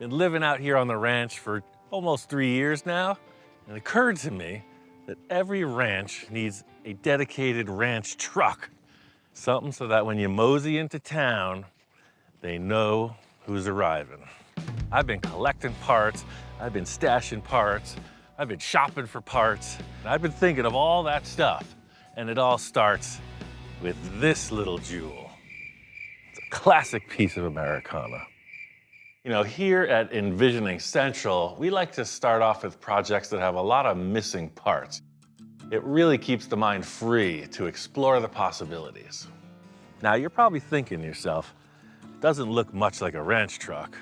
Been living out here on the ranch for almost 3 years now, and it occurred to me that every ranch needs a dedicated ranch truck. Something so that when you mosey into town, they know who's arriving. I've been collecting parts, I've been stashing parts, I've been shopping for parts, and I've been thinking of all that stuff, and it all starts with this little jewel. It's a classic piece of Americana. You know, here at Envisioning Central, we like to start off with projects that have a lot of missing parts. It really keeps the mind free to explore the possibilities. Now, you're probably thinking to yourself, it doesn't look much like a ranch truck.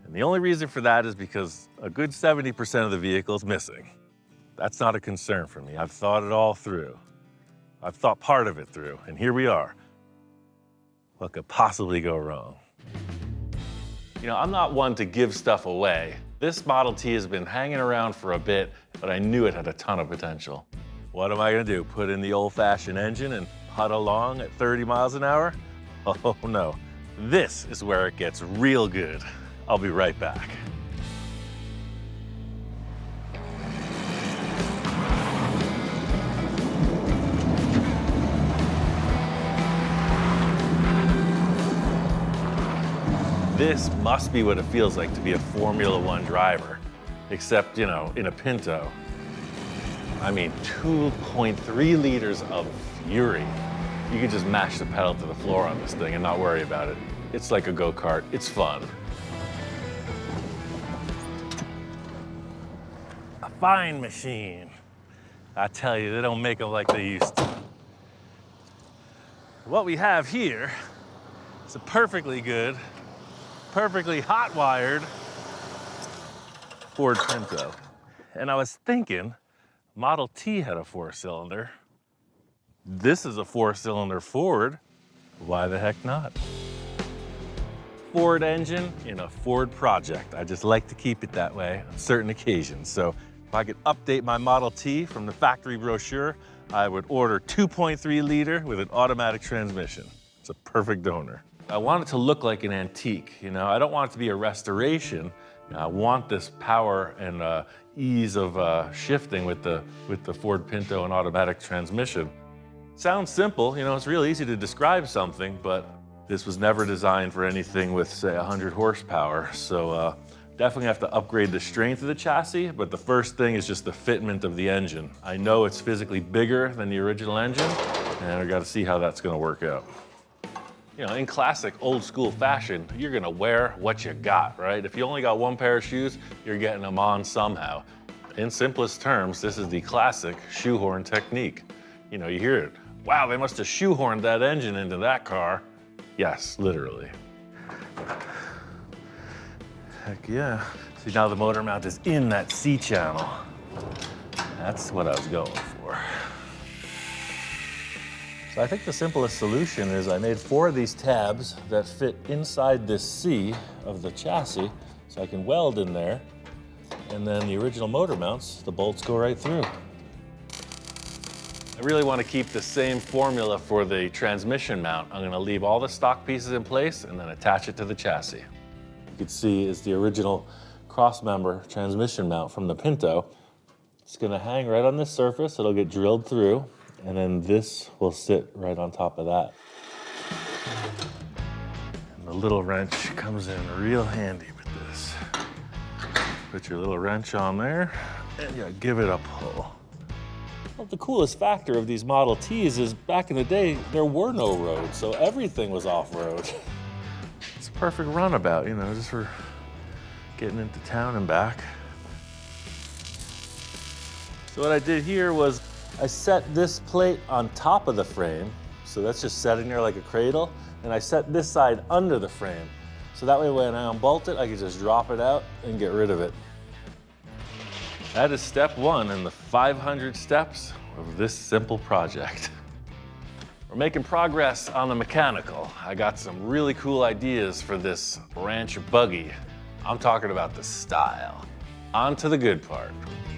And the only reason for that is because a good 70% of the vehicle is missing. That's not a concern for me. I've thought it all through. I've thought part of it through, and here we are. What could possibly go wrong? You know, I'm not one to give stuff away. This Model T has been hanging around for a bit, but I knew it had a ton of potential. What am I gonna do? Put in the old-fashioned engine and putt along at 30 miles an hour? Oh no, this is where it gets real good. I'll be right back. This must be what it feels like to be a Formula One driver, except, you know, in a Pinto. I mean, 2.3 liters of fury. You can just mash the pedal to the floor on this thing and not worry about it. It's like a go-kart, it's fun. A fine machine. I tell you, they don't make them like they used to. What we have here is a perfectly good, perfectly hot-wired Ford Pinto. And I was thinking, Model T had a 4-cylinder. This is a 4-cylinder Ford. Why the heck not? Ford engine in a Ford project. I just like to keep it that way on certain occasions. So if I could update my Model T from the factory brochure, I would order 2.3 liter with an automatic transmission. It's a perfect donor. I want it to look like an antique, you know? I don't want it to be a restoration. I want this power and ease of shifting with the Ford Pinto and automatic transmission. Sounds simple, you know, it's real easy to describe something, but this was never designed for anything with, say, 100 horsepower. So definitely have to upgrade the strength of the chassis, but the first thing is just the fitment of the engine. I know it's physically bigger than the original engine, and I gotta see how that's gonna work out. You know, in classic old school fashion, you're gonna wear what you got, right? If you only got one pair of shoes, you're getting them on somehow. In simplest terms, this is the classic shoehorn technique. You know, you hear it, wow, they must have shoehorned that engine into that car. Yes, literally. Heck yeah. See, now the motor mount is in that C channel. That's what I was going for. So I think the simplest solution is I made 4 of these tabs that fit inside this C of the chassis, so I can weld in there, and then the original motor mounts, the bolts go right through. I really want to keep the same formula for the transmission mount. I'm going to leave all the stock pieces in place and then attach it to the chassis. You can see is the original cross-member transmission mount from the Pinto. It's going to hang right on this surface, it'll get drilled through, and then this will sit right on top of that. And the little wrench comes in real handy with this. Put your little wrench on there, and you give it a pull. Well, the coolest factor of these Model Ts is back in the day, there were no roads, so everything was off-road. It's a perfect runabout, you know, just for getting into town and back. So what I did here was I set this plate on top of the frame, so that's just setting there like a cradle, and I set this side under the frame. So that way when I unbolt it, I can just drop it out and get rid of it. That is step 1 in the 500 steps of this simple project. We're making progress on the mechanical. I got some really cool ideas for this ranch buggy. I'm talking about the style. On to the good part.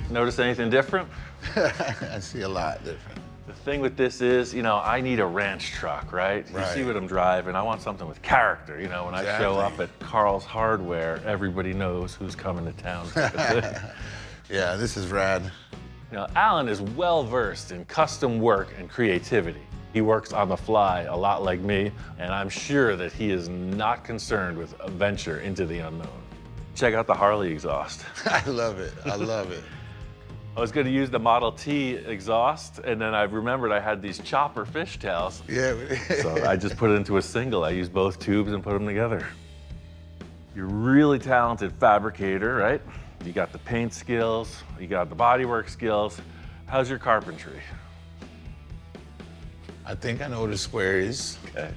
Notice anything different? I see a lot different. The thing with this is, you know, I need a ranch truck, right? You see what I'm driving. I want something with character. You know, when I show up at Carl's Hardware, everybody knows who's coming to town. Yeah, this is rad. You know, Alan is well versed in custom work and creativity. He works on the fly a lot like me, and I'm sure that he is not concerned with a venture into the unknown. Check out the Harley exhaust. I love it. I love it. I was going to use the Model T exhaust, and then I remembered I had these chopper fishtails. Yeah. So I just put it into a single. I used both tubes and put them together. You're a really talented fabricator, right? You got the paint skills, you got the bodywork skills. How's your carpentry? I think I know what a square is. Okay.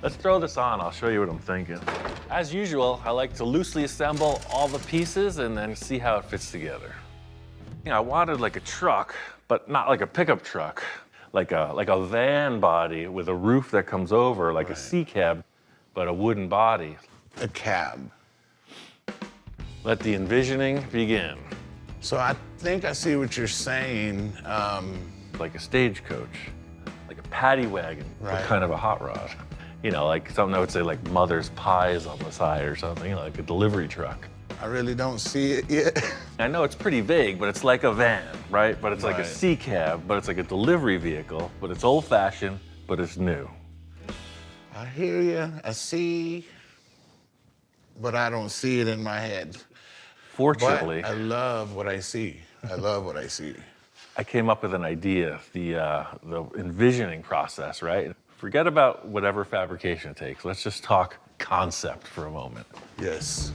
Let's throw this on. I'll show you what I'm thinking. As usual, I like to loosely assemble all the pieces and then see how it fits together. You know, I wanted like a truck, but not like a pickup truck, like a van body with a roof that comes over, like a sea cab, but a wooden body. A cab. Let the envisioning begin. So I think I see what you're saying. Like a stagecoach, like a paddy wagon, but kind of a hot rod. You know, like something I would say like Mother's Pies on the side or something, like a delivery truck. I really don't see it yet. I know it's pretty vague, but it's like a van, right? But it's like a sea cab, but it's like a delivery vehicle, but it's old-fashioned, but it's new. I hear you, I see, but I don't see it in my head. Fortunately, but I love what I see. I love what I see. I came up with an idea, the envisioning process, right? Forget about whatever fabrication it takes. Let's just talk concept for a moment. Yes.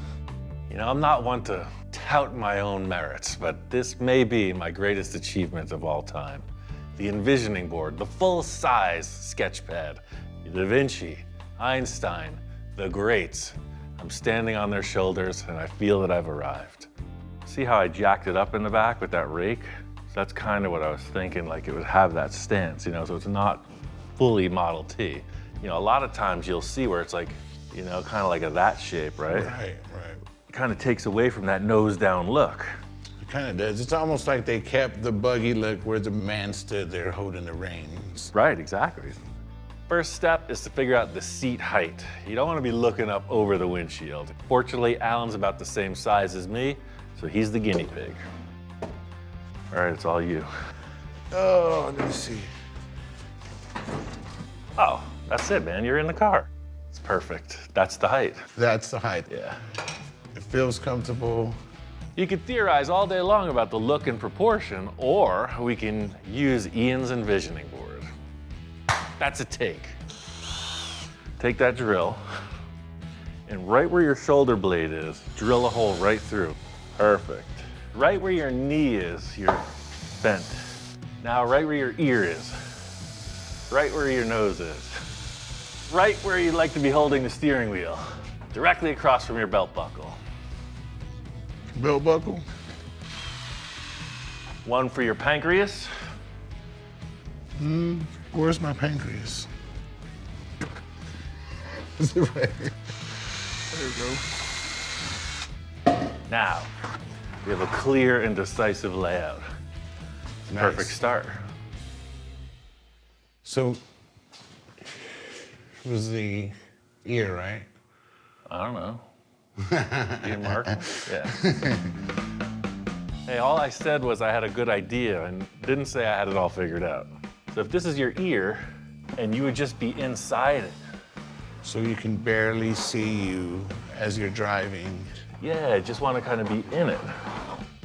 You know, I'm not one to tout my own merits, but this may be my greatest achievement of all time. The envisioning board, the full-size sketch pad, Da Vinci, Einstein, the greats. I'm standing on their shoulders and I feel that I've arrived. See how I jacked it up in the back with that rake? So that's kind of what I was thinking, like it would have that stance, you know, so it's not fully Model T. You know, a lot of times you'll see where it's like, you know, kind of like a that shape, right? Right. It kind of takes away from that nose down look. It kind of does. It's almost like they kept the buggy look where the man stood there holding the reins. Right, exactly. First step is to figure out the seat height. You don't want to be looking up over the windshield. Fortunately, Alan's about the same size as me, so he's the guinea pig. All right, it's all you. Oh, let me see. Oh, that's it, man. You're in the car. It's perfect. That's the height. That's the height. Yeah. It feels comfortable. You could theorize all day long about the look and proportion, or we can use Ian's envisioning board. That's a take. Take that drill, and right where your shoulder blade is, drill a hole right through. Perfect. Right where your knee is, you're bent. Now right where your ear is. Right where your nose is. Right where you'd like to be holding the steering wheel. Directly across from your belt buckle. Belt buckle? One for your pancreas. Where's my pancreas? Is it right here? There you go. Now, we have a clear and decisive layout. Nice. Perfect start. So, it was the ear, right? I don't know. Ian Mark? Yeah. Hey, all I said was I had a good idea and didn't say I had it all figured out. So if this is your ear and you would just be inside it. So you can barely see you as you're driving. Yeah, just want to kind of be in it.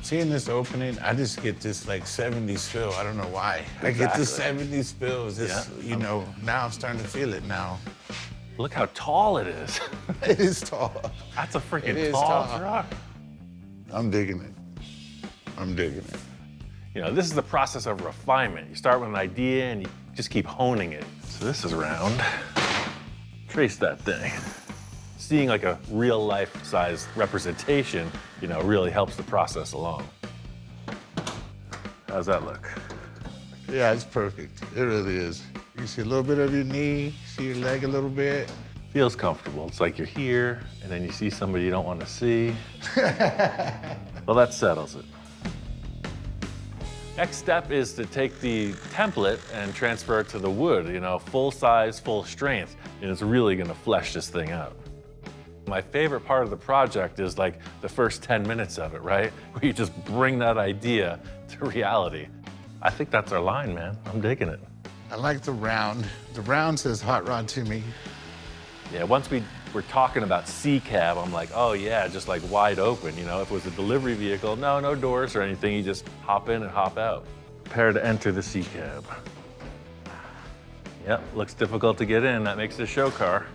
Seeing this opening, I just get this like 70s feel. I don't know why. Exactly. I get this 70s feel. This, you know, now I'm starting to feel it now. Look how tall it is. It is tall. That's a freaking It is tall tall. truck. I'm digging it. I'm digging it. You know, this is the process of refinement. You start with an idea and you just keep honing it. So this is round. Trace that thing. Seeing like a real life size representation, you know, really helps the process along. How's that look? Yeah, it's perfect. It really is. You see a little bit of your knee, see your leg a little bit. Feels comfortable. It's like you're here and then you see somebody you don't want to see. Well, that settles it. Next step is to take the template and transfer it to the wood, you know, full size, full strength, and it's really gonna flesh this thing out. My favorite part of the project is like the first 10 minutes of it, right? Where you just bring that idea to reality. I think that's our line, man. I'm digging it. I like the round. The round says hot rod to me. Yeah, once we were talking about C-cab, I'm like, oh yeah, just like wide open. You know, if it was a delivery vehicle, no doors or anything, you just hop in and hop out. Prepare to enter the C-cab. Yep, looks difficult to get in. That makes it a show car.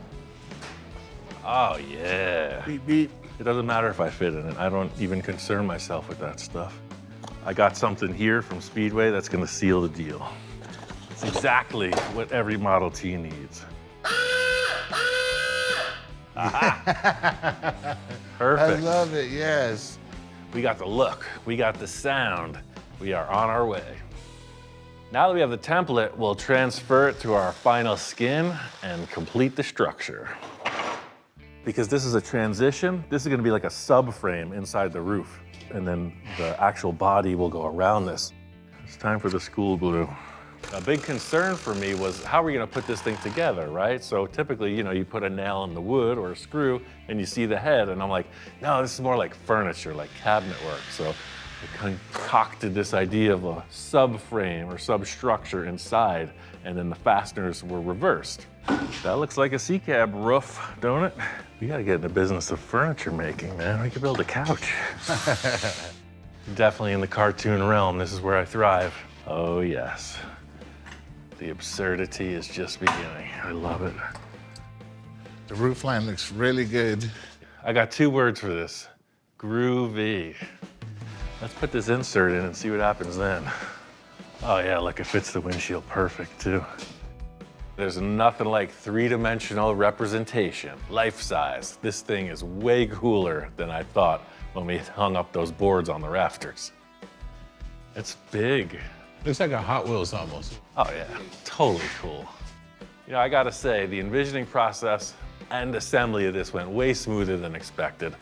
Oh yeah. Beep, beep. It doesn't matter if I fit in it. I don't even concern myself with that stuff. I got something here from Speedway that's gonna seal the deal. It's exactly what every Model T needs. Aha. Perfect. I love it, yes. We got the look, we got the sound. We are on our way. Now that we have the template, we'll transfer it to our final skin and complete the structure. Because this is a transition, this is gonna be like a subframe inside the roof. And then the actual body will go around this. It's time for the school glue. A big concern for me was how are we gonna put this thing together, right? So typically, you know, you put a nail in the wood or a screw and you see the head, and I'm like, no, this is more like furniture, like cabinet work. So I concocted this idea of a subframe or substructure inside, and then the fasteners were reversed. That looks like a C-cab roof, don't it? We gotta get in the business of furniture making, man. We could build a couch. Definitely in the cartoon realm, this is where I thrive. Oh yes. The absurdity is just beginning. I love it. The roof line looks really good. I got 2 words for this. Groovy. Let's put this insert in and see what happens then. Oh yeah, look, it fits the windshield perfect too. There's nothing like 3-dimensional representation, life size. This thing is way cooler than I thought when we hung up those boards on the rafters. It's big. Looks like a Hot Wheels almost. Oh yeah, totally cool. You know, I gotta say, the envisioning process and assembly of this went way smoother than expected.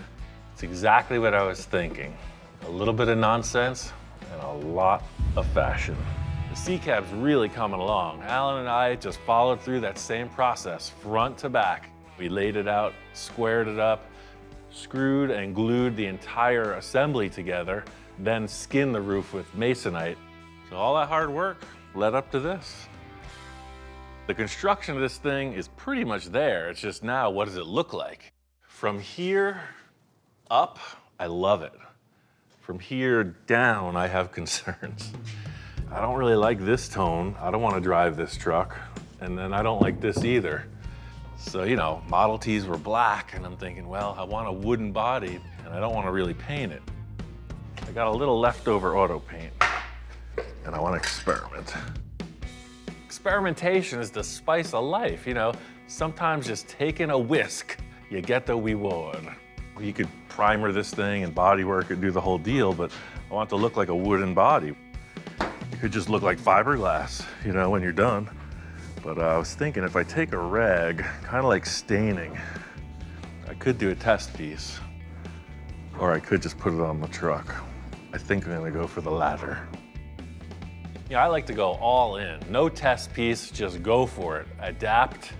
It's exactly what I was thinking. A little bit of nonsense and a lot of fashion. The C-cab's really coming along. Alan and I just followed through that same process, front to back. We laid it out, squared it up, screwed and glued the entire assembly together, then skinned the roof with masonite. So all that hard work led up to this. The construction of this thing is pretty much there. It's just now, what does it look like? From here up, I love it. From here down, I have concerns. I don't really like this tone. I don't want to drive this truck. And then I don't like this either. So, you know, Model Ts were black, and I'm thinking, well, I want a wooden body, and I don't want to really paint it. I got a little leftover auto paint, and I want to experiment. Experimentation is the spice of life, you know? Sometimes just taking a whisk, you get the reward. You could primer this thing and bodywork and do the whole deal, but I want it to look like a wooden body. It could just look like fiberglass, you know, when you're done. But I was thinking if I take a rag, kind of like staining, I could do a test piece, or I could just put it on the truck. I think I'm gonna go for the latter. Yeah, I like to go all in. No test piece, just go for it. Adapt,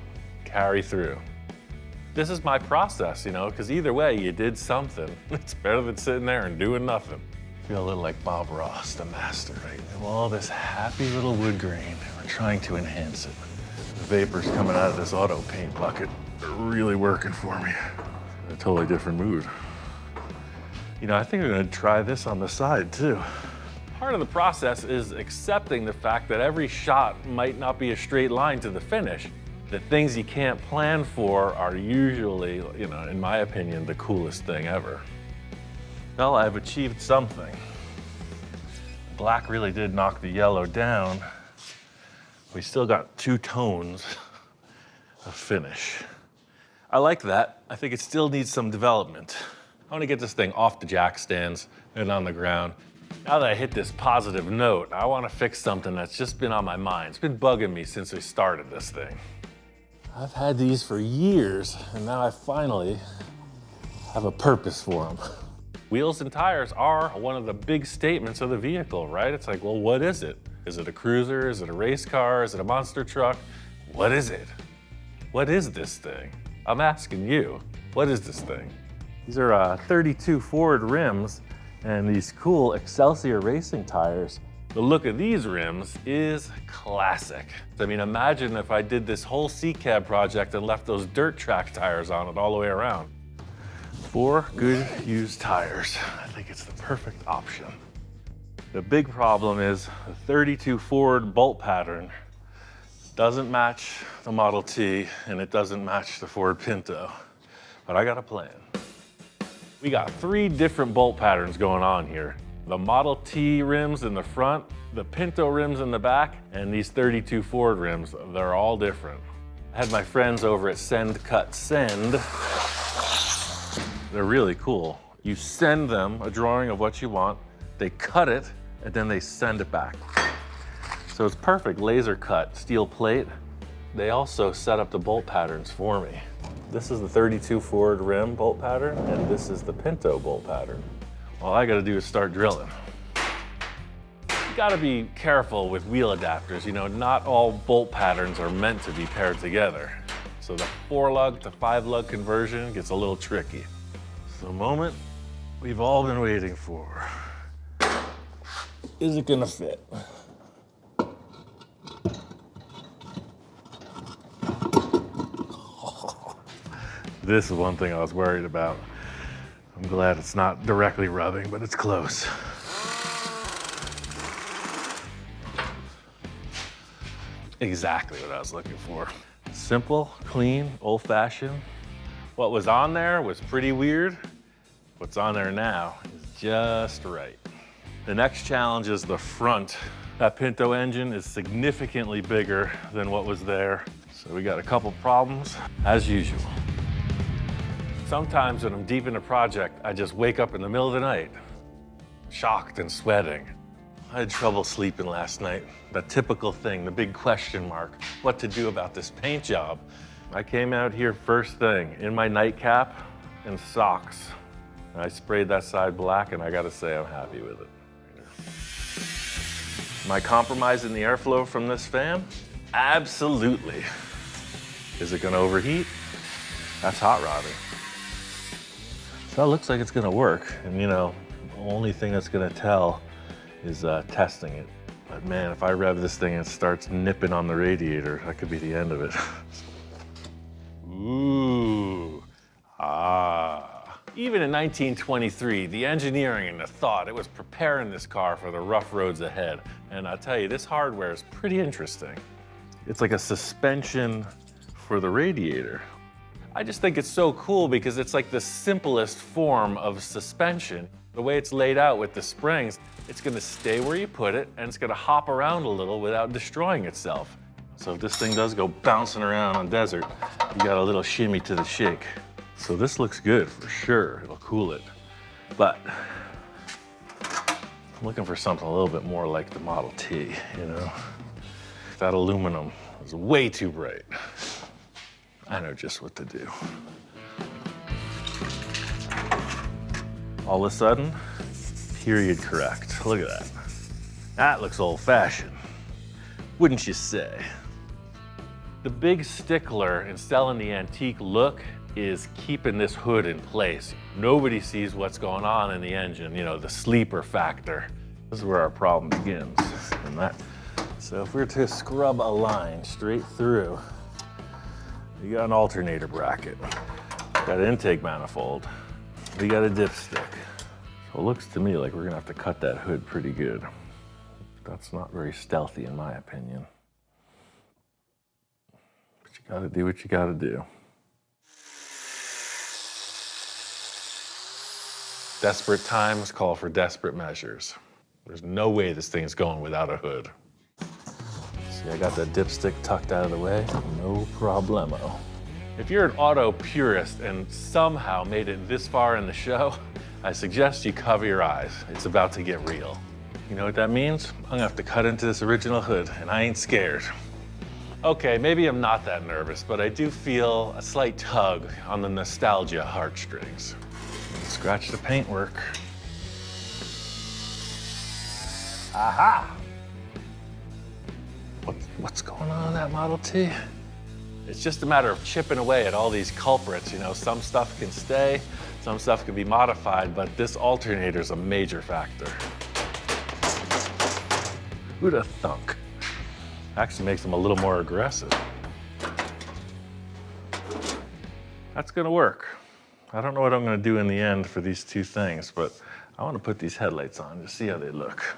carry through. This is my process, you know, because either way, you did something. It's better than sitting there and doing nothing. I feel a little like Bob Ross, the master, right? And all this happy little wood grain, we're trying to enhance it. The vapors coming out of this auto paint bucket are really working for me. A totally different mood. You know, I think I'm gonna try this on the side too. Part of the process is accepting the fact that every shot might not be a straight line to the finish. The things you can't plan for are usually, you know, in my opinion, the coolest thing ever. Well, I've achieved something. Black really did knock the yellow down. We still got 2 tones of finish. I like that. I think it still needs some development. I want to get this thing off the jack stands and on the ground. Now that I hit this positive note, I want to fix something that's just been on my mind. It's been bugging me since we started this thing. I've had these for years, and now I finally have a purpose for them. Wheels and tires are one of the big statements of the vehicle, right? It's like, well, what is it? Is it a cruiser? Is it a race car? Is it a monster truck? What is it? What is this thing? I'm asking you, what is this thing? These are 32 Ford rims and these cool Excelsior racing tires. The look of these rims is classic. I mean, imagine if I did this whole C-Cab project and left those dirt track tires on it all the way around. 4 good used tires. I think it's the perfect option. The big problem is the 32 Ford bolt pattern doesn't match the Model T and it doesn't match the Ford Pinto, but I got a plan. We got 3 different bolt patterns going on here. The Model T rims in the front, the Pinto rims in the back, and these 32 Ford rims, they're all different. I had my friends over at Send Cut Send. They're really cool. You send them a drawing of what you want, they cut it, and then they send it back. So it's perfect laser cut steel plate. They also set up the bolt patterns for me. This is the 32 Ford rim bolt pattern, and this is the Pinto bolt pattern. All I gotta do is start drilling. You gotta be careful with wheel adapters. You know, not all bolt patterns are meant to be paired together. So the 4-lug to 5-lug conversion gets a little tricky. It's the moment we've all been waiting for. Is it gonna fit? This is one thing I was worried about. I'm glad it's not directly rubbing, but it's close. Exactly what I was looking for. Simple, clean, old-fashioned. What was on there was pretty weird. What's on there now is just right. The next challenge is the front. That Pinto engine is significantly bigger than what was there. So we got a couple problems, as usual. Sometimes when I'm deep in a project, I just wake up in the middle of the night, shocked and sweating. I had trouble sleeping last night. That typical thing, the big question mark, what to do about this paint job. I came out here first thing in my nightcap and socks. And I sprayed that side black, and I gotta say I'm happy with it. Am I compromising the airflow from this fan? Absolutely. Is it gonna overheat? That's hot rodding. So it looks like it's gonna work. And you know, the only thing that's gonna tell is testing it. But man, if I rev this thing and it starts nipping on the radiator, that could be the end of it. Ooh, Even in 1923, the engineering and the thought, it was preparing this car for the rough roads ahead. And I'll tell you, this hardware is pretty interesting. It's like a suspension for the radiator. I just think it's so cool because it's like the simplest form of suspension. The way it's laid out with the springs, it's gonna stay where you put it and it's gonna hop around a little without destroying itself. So if this thing does go bouncing around on desert, you got a little shimmy to the shake. So this looks good for sure, it'll cool it. But I'm looking for something a little bit more like the Model T, you know? That aluminum is way too bright. I know just what to do. All of a sudden, period correct. Look at that. That looks old-fashioned, wouldn't you say? The big stickler in selling the antique look is keeping this hood in place. Nobody sees what's going on in the engine, you know, the sleeper factor. This is where our problem begins. So if we were to scrub a line straight through, you got an alternator bracket, got an intake manifold, we got a dipstick. So it looks to me like we're gonna have to cut that hood pretty good. That's not very stealthy in my opinion. But you gotta do what you gotta do. Desperate times call for desperate measures. There's no way this thing's going without a hood. See, I got that dipstick tucked out of the way, no problemo. If you're an auto purist and somehow made it this far in the show, I suggest you cover your eyes. It's about to get real. You know what that means? I'm gonna have to cut into this original hood, and I ain't scared. Okay, maybe I'm not that nervous, but I do feel a slight tug on the nostalgia heartstrings. Scratch the paintwork. Aha! What's going on in that Model T? It's just a matter of chipping away at all these culprits. You know, some stuff can stay, some stuff can be modified, but this alternator is a major factor. Who'd have thunk? Actually makes them a little more aggressive. That's gonna work. I don't know what I'm gonna do in the end for these two things, but I wanna put these headlights on to see how they look.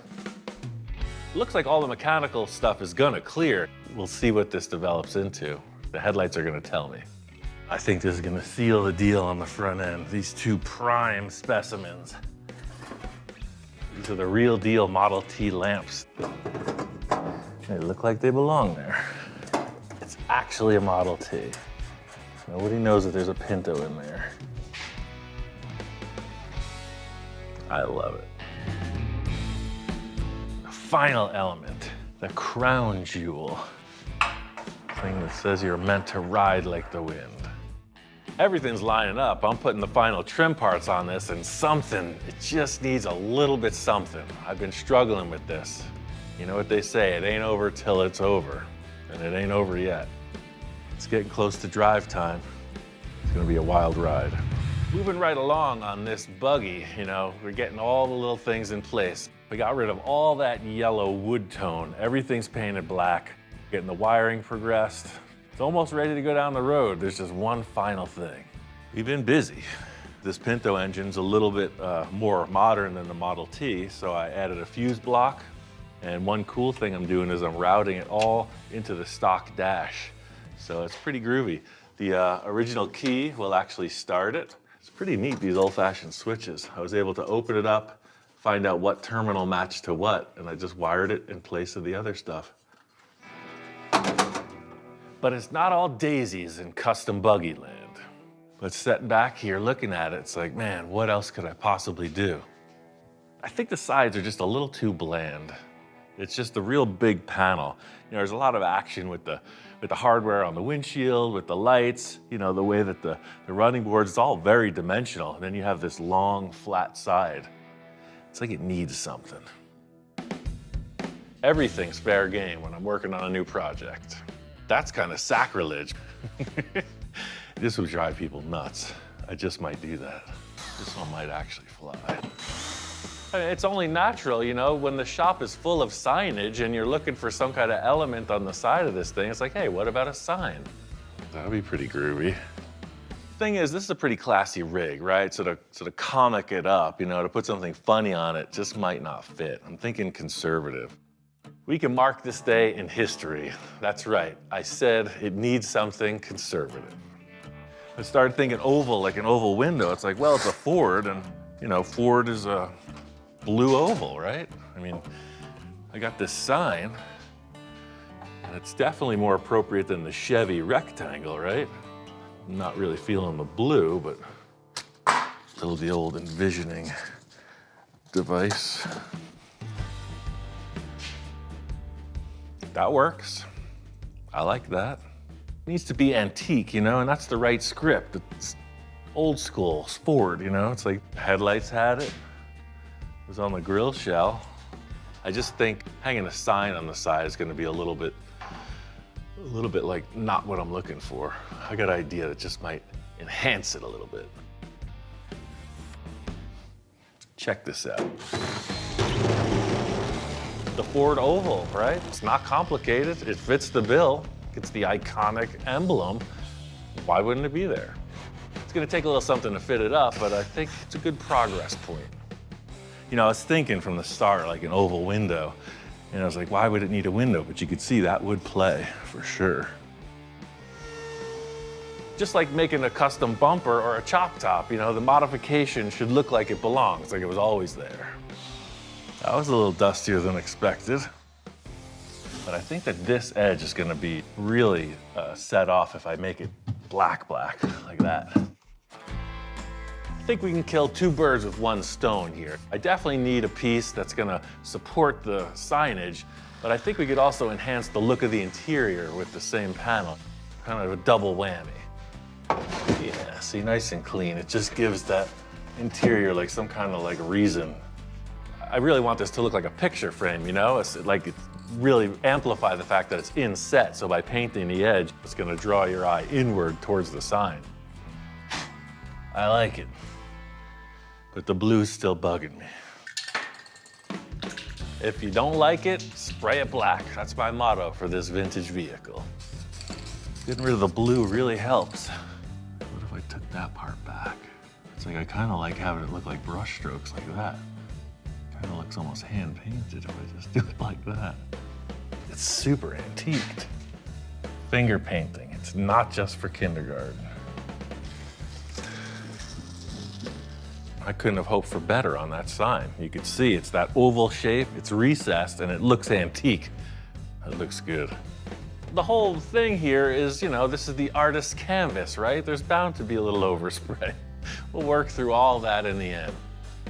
It looks like all the mechanical stuff is gonna clear. We'll see what this develops into. The headlights are gonna tell me. I think this is gonna seal the deal on the front end. These two prime specimens. These are the real deal Model T lamps. They look like they belong there. It's actually a Model T. Nobody knows that there's a Pinto in there. I love it. The final element, the crown jewel. Thing that says you're meant to ride like the wind. Everything's lining up. I'm putting the final trim parts on this and something, it just needs a little bit something. I've been struggling with this. You know what they say, it ain't over till it's over. And it ain't over yet. It's getting close to drive time. It's gonna be a wild ride. Moving right along on this buggy, you know, we're getting all the little things in place. We got rid of all that yellow wood tone. Everything's painted black. Getting the wiring progressed. It's almost ready to go down the road. There's just one final thing. We've been busy. This Pinto engine's a little bit more modern than the Model T, so I added a fuse block. And one cool thing I'm doing is I'm routing it all into the stock dash. So it's pretty groovy. The original key will actually start it. It's pretty neat, these old-fashioned switches. I was able to open it up, find out what terminal matched to what, and I just wired it in place of the other stuff. But it's not all daisies in custom buggy land. But sitting back here looking at it, it's like, man, what else could I possibly do? I think the sides are just a little too bland. It's just a real big panel. You know, there's a lot of action with the hardware on the windshield, with the lights, you know, the way that the running boards, it's all very dimensional. And then you have this long, flat side. It's like it needs something. Everything's fair game when I'm working on a new project. That's kind of sacrilege. This would drive people nuts. I just might do that. This one might actually fly. I mean, it's only natural, you know, when the shop is full of signage and you're looking for some kind of element on the side of this thing, it's like, hey, what about a sign? That'd be pretty groovy. Thing is, this is a pretty classy rig, right? So to comic it up, you know, to put something funny on it just might not fit. I'm thinking conservative. We can mark this day in history. That's right, I said it needs something conservative. I started thinking oval, like an oval window. It's like, well, it's a Ford, and you know, Ford is a blue oval, right? I mean, I got this sign, and it's definitely more appropriate than the Chevy rectangle, right? I'm not really feeling the blue, but little the old envisioning device. That works. I like that. It needs to be antique, you know, and that's the right script. It's old school, Ford, you know? It's like headlights had it. It was on the grill shell. I just think hanging a sign on the side is gonna be a little bit like not what I'm looking for. I got an idea that just might enhance it a little bit. Check this out. The Ford oval, right? It's not complicated. It fits the bill. It's the iconic emblem. Why wouldn't it be there? It's gonna take a little something to fit it up, but I think it's a good progress point. You know, I was thinking from the start, like an oval window, and I was like, why would it need a window? But you could see that would play, for sure. Just like making a custom bumper or a chop top, you know, the modification should look like it belongs, like it was always there. That was a little dustier than expected. But I think that this edge is gonna be really set off if I make it black, like that. I think we can kill two birds with one stone here. I definitely need a piece that's gonna support the signage, but I think we could also enhance the look of the interior with the same panel. Kind of a double whammy. Yeah, see, nice and clean. It just gives that interior, like some kind of like reason. I really want this to look like a picture frame, you know? It's really amplify the fact that it's inset. So by painting the edge, it's gonna draw your eye inward towards the sign. I like it, but the blue's still bugging me. If you don't like it, spray it black. That's my motto for this vintage vehicle. Getting rid of the blue really helps. What if I took that part back? It's like I kind of like having it look like brush strokes like that. Kind of looks almost hand painted if I just do it like that. It's super antiqued. Finger painting, it's not just for kindergarten. I couldn't have hoped for better on that sign. You could see it's that oval shape, it's recessed, and it looks antique. It looks good. The whole thing here is, you know, this is the artist's canvas, right? There's bound to be a little overspray. We'll work through all that in the end.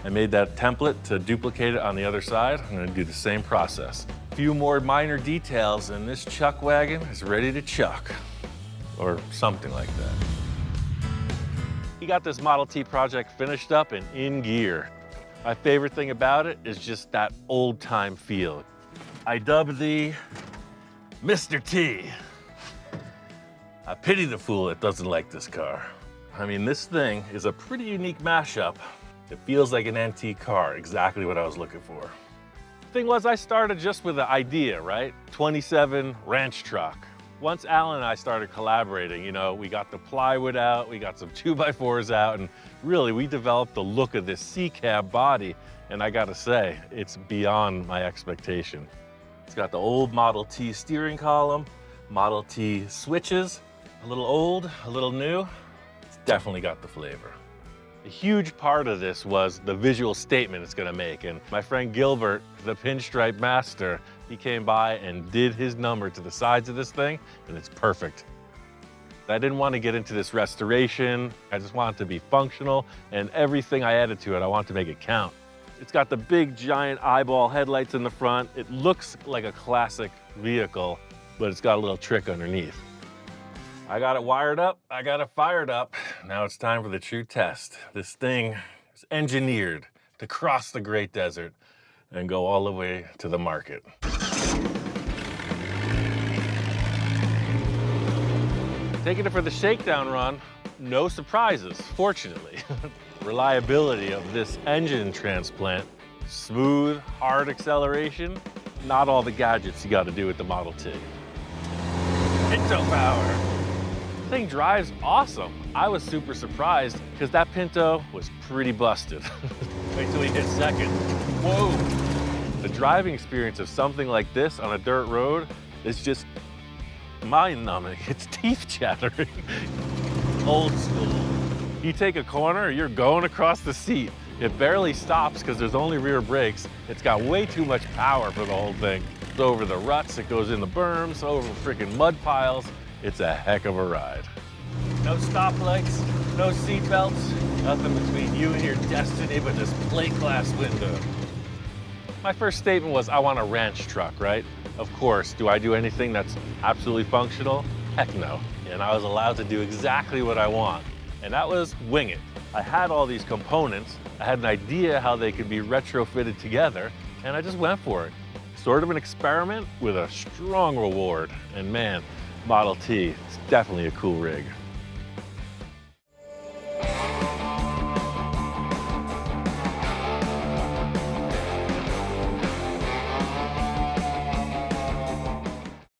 I made that template to duplicate it on the other side. I'm gonna do the same process. A few more minor details and this chuck wagon is ready to chuck, or something like that. He got this Model T project finished up and in gear. My favorite thing about it is just that old time feel. I dubbed thee Mr. T. I pity the fool that doesn't like this car. I mean, this thing is a pretty unique mashup. It feels like an antique car, exactly what I was looking for. Thing was, I started just with the idea, right? 27 ranch truck. Once Alan and I started collaborating, you know, we got the plywood out, we got some 2x4s out, and really we developed the look of this C-cab body, and I gotta say, it's beyond my expectation. It's got the old Model T steering column, Model T switches, a little old, a little new. It's definitely got the flavor. A huge part of this was the visual statement it's gonna make, and my friend Gilbert, the pinstripe master, he came by and did his number to the sides of this thing, and it's perfect. I didn't want to get into this restoration. I just want it to be functional, and everything I added to it, I want to make it count. It's got the big, giant eyeball headlights in the front. It looks like a classic vehicle, but it's got a little trick underneath. I got it wired up, I got it fired up. Now it's time for the true test. This thing is engineered to cross the Great Desert and go all the way to the market. Taking it for the shakedown run, no surprises, fortunately. Reliability of this engine transplant, smooth, hard acceleration, not all the gadgets you gotta do with the Model T. Pinto power. The thing drives awesome. I was super surprised because that Pinto was pretty busted. Wait till we hit second. Whoa. The driving experience of something like this on a dirt road is just mind-numbing. It's teeth chattering. Old school. You take a corner, you're going across the seat. It barely stops because there's only rear brakes. It's got way too much power for the whole thing. It's over the ruts, it goes in the berms, over freaking mud piles. It's a heck of a ride. No stoplights, no seat belts, nothing between you and your destiny but this plate glass window. My first statement was, I want a ranch truck, right? Of course, do I do anything that's absolutely functional? Heck no. And I was allowed to do exactly what I want, and that was wing it. I had all these components, I had an idea how they could be retrofitted together, and I just went for it. Sort of an experiment with a strong reward, and man, Model T, it's definitely a cool rig.